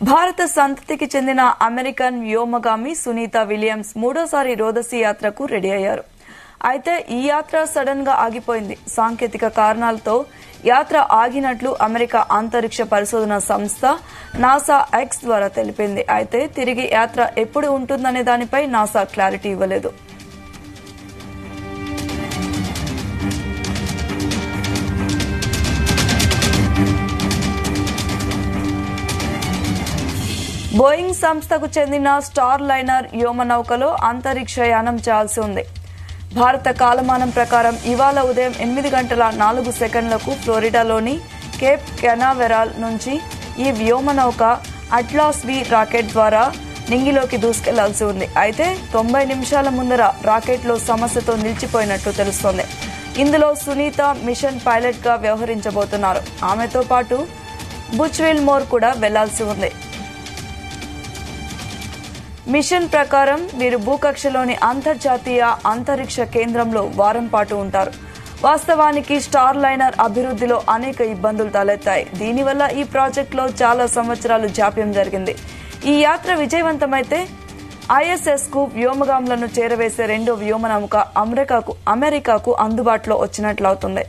భారత సంతతికి చెందిన అమెరికన్ వ్యోమగామి సునీత విలియమ్స్ మూడోసారి రోదసీ యాత్రకు రెడీ అయ్యారు. అయితే ఈ యాత్ర సడన్ గా ఆగిపోయింది. సాంకేతిక కారణాలతో యాత్ర ఆగినట్లు అమెరికా అంతరిక్ష పరిశోధన సంస్థ నాసా ఎక్స్ ద్వారా తెలిపింది. అయితే తిరిగి యాత్ర ఎప్పుడు ఉంటుందనే దానిపై నాసా క్లారిటీ ఇవ్వలేదు. బోయింగ్ సంస్థకు చెందిన స్టార్ లైనర్ వ్యోమనౌకలో అంతరిక్ష యానం చేయాల్సి ఉంది. భారత కాలమానం ప్రకారం ఇవాళ ఉదయం 8:04 ఫ్లోరిడాలోని కేప్ కెనావెరాల్ నుంచి ఈ వ్యోమనౌక అట్లాస్ వి రాకెట్ ద్వారా నింగిలోకి దూసుకెళ్లాల్సి ఉంది. అయితే 90 నిమిషాల ముందర రాకెట్లో సమస్యతో నిలిచిపోయినట్లు తెలుస్తోంది. ఇందులో సునీత మిషన్ పైలట్ గా వ్యవహరించబోతున్నారు. ఆమెతో పాటు బుచ్ విల్మోర్ కూడా వెళ్లాల్సి ఉంది. మిషన్ ప్రకారం వీరు భూకక్షలోని అంతర్జాతీయ అంతరిక్ష కేంద్రంలో వారం పాటు ఉంటారు. వాస్తవానికి స్టార్ లైనర్ అభివృద్ధిలో అనేక ఇబ్బందులు తలెత్తాయి. దీనివల్ల ఈ ప్రాజెక్టులో చాలా సంవత్సరాలు జాప్యం జరిగింది. ఈ యాత్ర విజయవంతమైతే ఐఎస్ఎస్ కు వ్యోమగాములను చేరవేసే రెండో వ్యోమనౌక అమెరికాకు అందుబాటులో వచ్చినట్లవుతుంది.